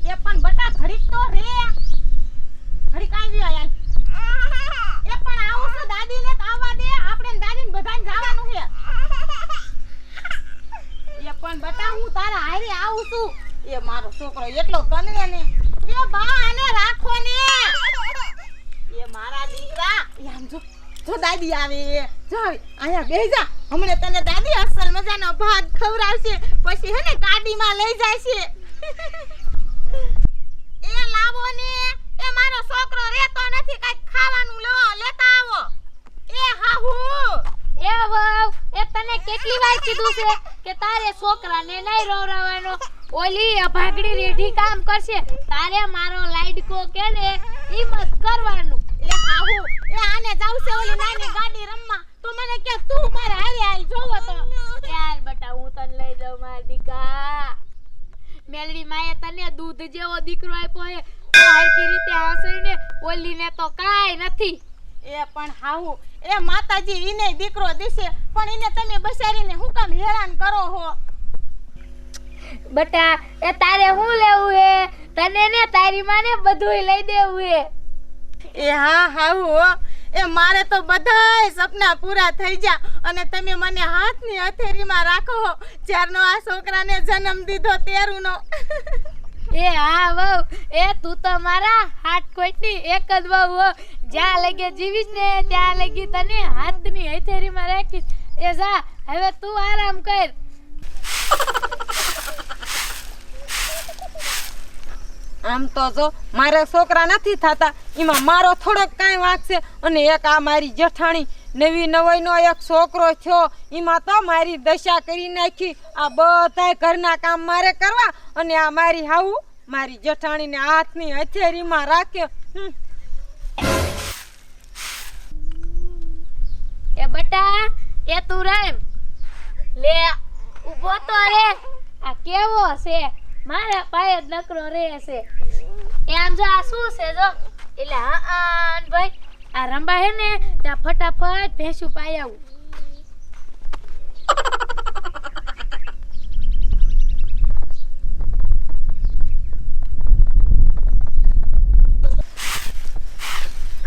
એ પણ બટા ઘડીક તો રે ઘડીક આવી આયા એ પણ આવું છું દાદીને આવવા દે આપણે દાદીને બધાને જવાનું છે એ પણ બટા હું તારા હારે આવું છું એ મારો છોકરો એટલો કનવે ને એ બા આને રાખો ને એ મારા દીકરા આમ જો દાદી આવે જો આયા બેહી જા હમણે તને દાદી અસલ મજાનો ભાત ખવડાવશે પછી હે ને ગાડીમાં લઈ જાય છે એ લાવો ને એ મારો છોકરો રહેતો નથી કઈ ખાવાનું લેતા આવો એ હાહુ એ વાવ એ તને કેટલી વાર કીધું છે કે તારે છોકરાને નહીં રોવરાવાનો ઓલી અભાગડી રેઢી કામ કરશે તારે મારો લાડકો કે ને ઈ મત કરવાનું એ હાહુ એ આને જાવશે ઓલી નાની ગાડી રમવા તો મને કે તું મારે હારે આવી જોવો તો યાર બટા હું તને લઈ જાઉં માર દીકા મેલડી માએ તને દૂધ જેવો દીકરો આપ્યો હે તો હરકી રીતે હસઈને ઓલીને તો કાઈ નથી એ પણ હાહુ એ માતાજી ઈને દીકરો દેશે પણ ઈને તમે બસારીને હું કામ હેરાન કરો હો બટા એ તારે હું લેવું હે તને ને તારી માને બધુંય લઈ દેવું હે એ હા હાહુ એ મારે તો બધાય સપના પૂરા થઈ જા અને તમે મને હાથની હથેળીમાં રાખો જ્યારનો આ છોકરાને જન્મ દીધો તેરુનો એ હા વહુ એ તું તો મારા હાથ કોઈની એક જ વહુ હો જ્યાં લગે જીવીશ ને ત્યાં લગી તને હાથની હથેળીમાં રાખીશ એ જા હવે તું આરામ કર આમ તો જો મારા છોકરા નથી થતા એમાં મારો થોડોક કાંઈ વાંક છે અને એક આ મારી જેઠાણી નવી નવાઈનો એક છોકરો થયો એમાં તો મારી દશા કરી નાખી આ બધાય ઘરના કામ મારે કરવા અને આ મારી હાવું મારી જેઠાણીને હાથની હથેળીમાં રાખ્યો એ બટા એ તું રેમ લે ઊભો તો રે આ કેવો છે મારા પાયે નકરો રે છે એ આમ જો આ શું છે જો એટલે હા ભાઈ આ રંબા હે ને ત્યાં ફટાફટ ભેંસું પાઈ આવું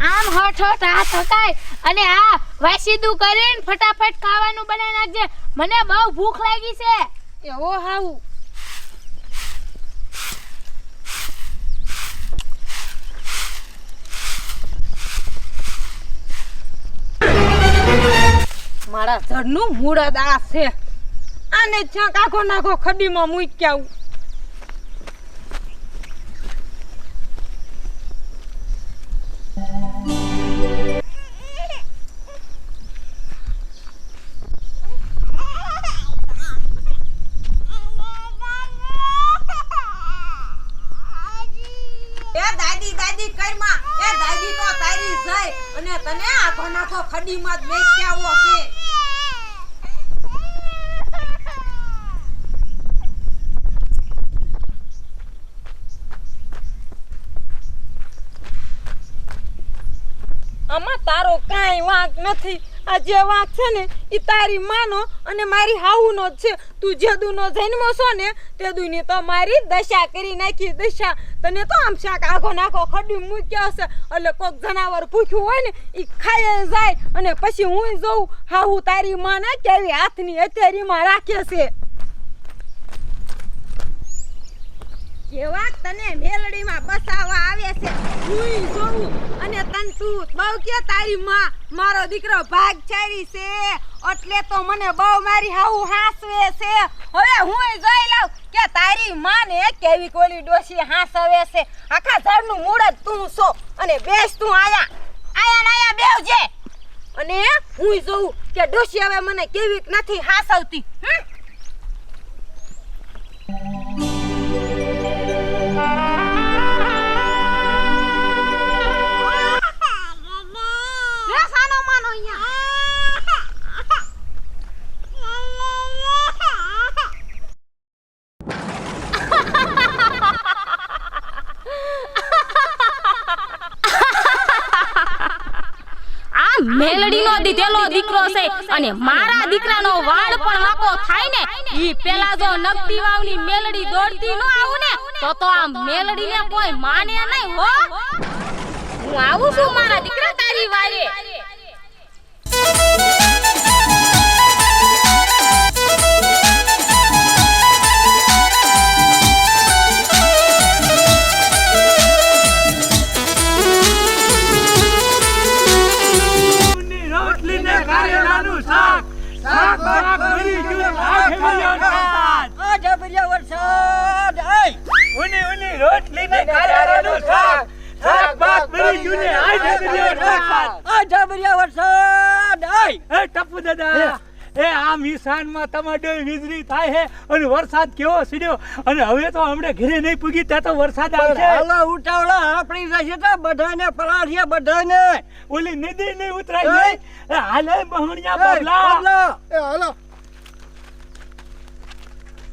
આમ હઠ હઠ હાથ હકાય અને આ વાસીદું કરીને ફટાફટ ખાવાનું બનાવી નાખજે મને બહુ ભૂખ લાગી છે એ ઓ હાવું મારા જડનું મૂળ જ આ છે આને ક્યાંક આખો નાખો ખડીમાં મૂકી આવું દાદી દાદી કરમાં એ દાદી તો તારી જાય અને તને આખો નાખો ખડીમાં જ મેકી આવો છે આમાં તારો કાંઈ વાંક નથી આ જે વાંક છે ને એ તારી માનો અને મારી હાહુનો જ છે તું જેદુનો જન્મો છો ને તેદુની તો મારી દશા કરી નાખી દશા તને તો આમ શાક આખો નાખો ખડી મૂક્યો હશે એટલે કોક જનાવર ભૂખ્યું હોય ને એ ખાઈ જાય અને પછી હું જોઉં હાહુ તારી માને કેવી હાથની હથેળીમાં રાખે છે કેવા તને મેલડીમાં બસાવા આવે છે હું જોઉં અને તન તું બહુ કે તારી માં મારો દીકરો ભાગ છારી છે એટલે તો મને બહુ મારી હાઉ હાસવે છે હવે હું જોઈ લઉં કે તારી માને કેવી કોલી ડોશી હાસવે છે આખા ઝાડનું મૂળ જ તું છો અને બેસ તું આયા બેવજે અને હું જોઉં કે ડોશી હવે મને કેવી નથી હાસવતી મેલડીનો દીધેલો દીકરો છે અને મારા દીકરાનો વાળ પણ વાકો થાય ને ઈ પેલા જો નકટી વાવની મેલડી દોડતી ન આવું ને તો આ મેલડીને કોઈ માને નહીં હો. હું આવું છું મારા દીકરા તારી વારે. રોટલીને કારેલાનું શાક શાક બાક મરી ગયું આખે મળ્યો આ જબરિયા વરસાદ આય ઉની રોટલીને કારેલાનું શાક શાક બાક મરી ગયું ને આખે મળ્યો વરસાદ. આ જબરિયા વરસાદ આય એ ટપુ દાદા એ આ મિસાનમાં તમારે વીજળી થાય છે અને વરસાદ કેવો સીડ્યો અને હવે તો હમણે ઘરે નહીં પૂગી ત્યાં તો વરસાદ આવશે. હાલો ઉતાવળા આપણી જશે તો બધાને પલાળીએ બધાને ઓલી નદી નહીં ઉતરાય નહીં. એ હાલે બહણિયા બબલા એ હાલો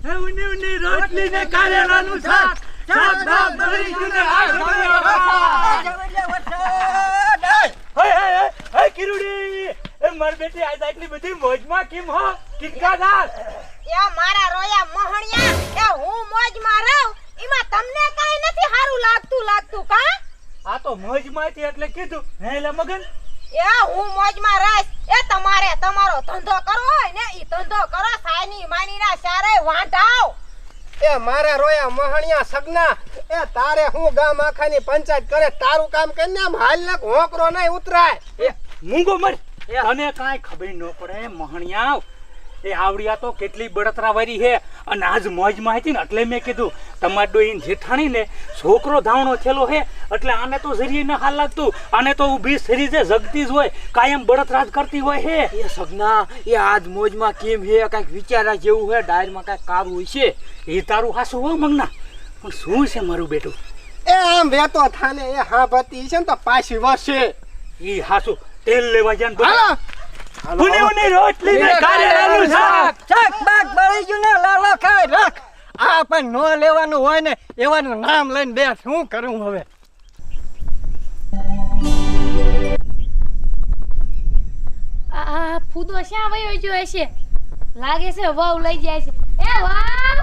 એ ઉની રોટલીને કારેલાનું શાક શાક બાક મરી ગયું ને આખે મળ્યો વરસાદ. જબરિયા વરસાદ આય હે કિરુડી એ માર બેટી આજ આટલી બધી મોજમાં કેમ હો કિક્કાદાર. એ મારા રોયા મોહણિયા એ હું મોજમાં રહું એમાં તમને કાઈ નથી હારું લાગતું કા આ તો મોજમાં હતી એટલે કીધું હે લે મગન. એ હું મોજમાં રહીશ એ તમારે તમારો ધંધો કરવો હોય ને ઈ ધંધો કરો સાયની માનીના સારે વાંઢાવ. એ મારા રોયા મહણિયા સગના એ તારે હું ગામ આખાની પંચાયત કરે તારું કામ કરીને આમ હાલ ને હોકરો નહીં ઉતરાય. એ મૂંગો મર તને કાંઈ ખબર ન પડે મહણિયા. એ આવડિયા તો કેટલી બળતરા વાળી હે અને આજ મોજમાં હતી ને એટલે મેં કીધું તમાર ડોઈન જેઠાણી ને છોકરો ધાવણો થયેલો હે એટલે આને તો જરીએ ન હાલ લાગતું. આને તો ઊભી શરીર જે જગતી જ હોય કાયમ બળતરા જ કરતી હોય હે. એ સગના એ આજ મોજમાં કેમ હે કઈક વિચારા જેવું હે ડાયરમાં કઈક કારું હોય છે. એ તારું હાસું હો મંગના પણ શું છે મારું બેટું. એ આમ વેતો થાને એ હા ભતી છે ને તો પાછી વરસે. ઈ હાસું તેલ લેવા જાન હાલો ઉની રોટલી ને કારેલાનું શાક શાક બાક બળી ગયું ને લાલો ખાય રાખ. આ પણ નો લેવાનું હોય ને એવાનું નામ લઈને બે શું કરું હવે. આ ફૂદો શ્યાં વયો ગયો હશે? લાગે છે વાવ લઈ જાય છે. એ વાવ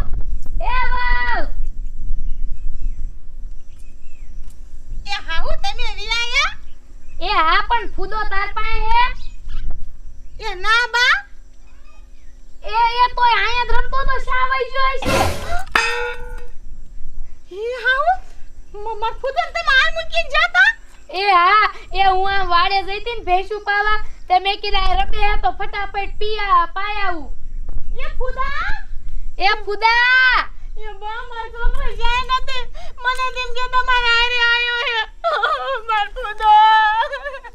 એ હાઉ તમે વિયાયા એ હા પણ ફૂદો તાર પાસે હે? એ ના બા એ તોય આયા જ રમતો તો શ્યાં વઈ ગયો હશે? હી હાઉ મર ફુદન તમે આ મૂકીને જાતા. એ હા એ હું આ વાડે જઈતી ને ભેંસું પાવા તે મેં કીધા રબે હે તો ફટાફટ પાય આવું. એ ફુદા એ બા માર છોકરો જાય નથી મને તેમ કે તમારે આરે આયો હે માર ફુદો.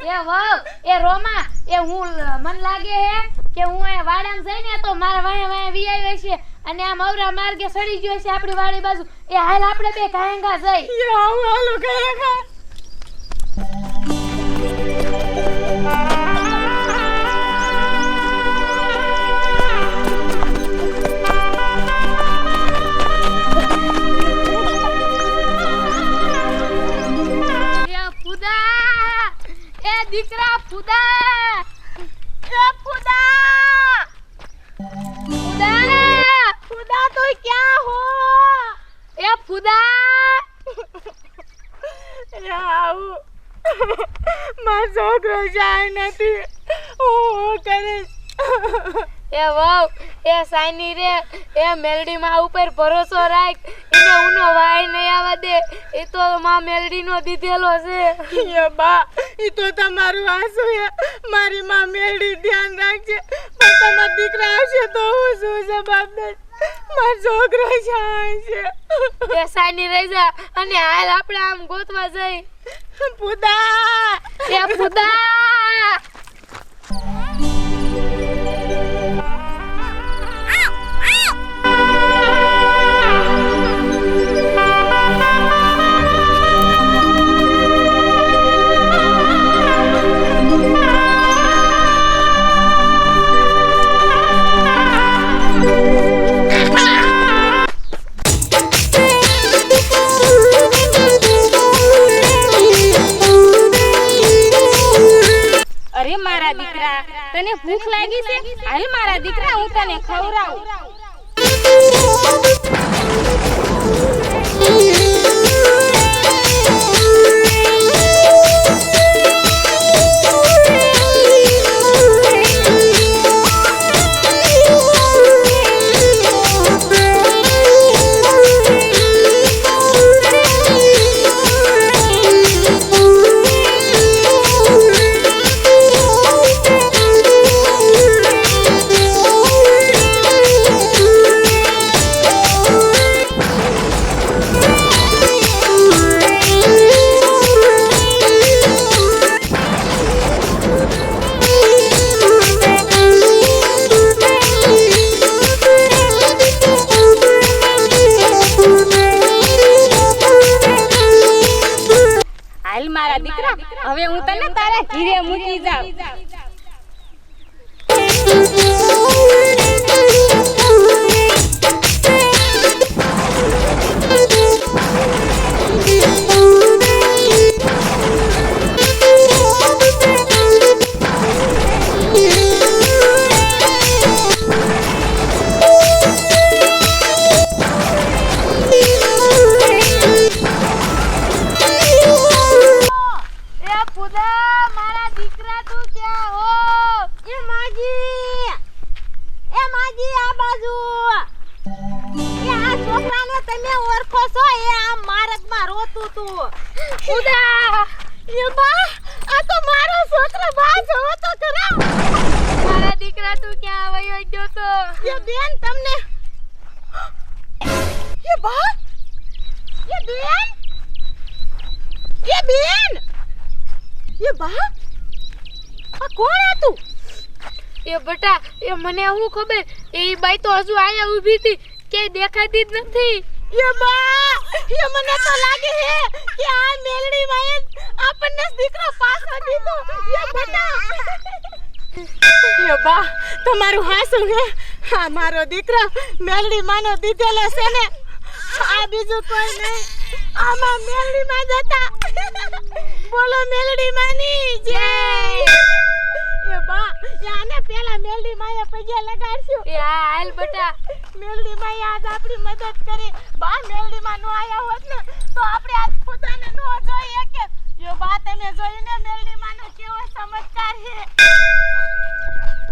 એ વાવ એ રોમા એ હું મન લાગે હે કે હું એ વાડામાં જઈને તો મારા વાયા વી આવ્યો છે અને આ મવરા માર્ગે સડી ગયો છે આપણી વાડી બાજુ. એ હાલ આપણે બે કાંગા જઈ. એ હાલો કાંગા. દીકરા ફુદા ફુદા તો ક્યાં હો? એ ફુદા એ આવું મારો છોકરો જાય નથી હું કરીશ. એ વાવ એ સાઈની રે એ મેલડી માં ઉપર ભરોસો રાખ એને ઉનો વાય નહીં આવવા દે. એ તો માં મેલડી નો દીધેલો છે. એ બા ઈ તો તમારું આંસુ હે મારી માં મેલડી ધ્યાન રાખજે પણ તમારા દીકરા આવશે તો હું શું જવાબ દઈશ? મારો છોકરો જાય છે. એ સાઈની રહી જા અને હાલ આપણે આમ ગોતવા જઈ. ફુદા એ ફુદા અરે મારા દીકરા તને ભૂખ લાગી છે? હાલ મારા દીકરા હું તને ખવડાવું. દીકરા હવે હું તને તારા ઘીરે મૂકી જાઉં. એ પુદા મારા દીકરા તું ક્યાં હો? એ માજી આ બાજુ એ આ છોકરાને તમે ઓળખો છો? એ આ મારગમાં રોતું તું. પુદા એ બા આ તો મારો છોકરો બા જોવો તો ખરા. મારા દીકરા તું ક્યાં વયો ગયો તો? એ બેન તમને એ બા એ બેન એ બા આ કોણ હતું? એ બટા એ મને શું ખબર, એ બાઈ તો હજુ આયા ઊભી હતી કે દેખાતી જ નથી. એ બા એ મને તો લાગે હે કે આ મેલડી માએ આપણને દીકરો પાછો દીધો. એ બટા એ બા તમારું હાસુ હે. આ મારો દીકરો મેલડી માનો દીધેલો છે ને, આ બીજું કોઈ નહીં. આમાં મેલડી માં જતા બોલો મેલડી માની જય. એ બા આને પેલા મેલડી માએ પગે લગાડશું. એ હા હાલ બટા. મેલડી માએ આજ આપણી મદદ કરી. બા મેલડી માં નો આયા હોત ને તો આપણે આજ ખુદાને નો જોઈ શકે. એ બા તમે જોયું ને મેલડી માનો કેવો ચમત્કાર છે.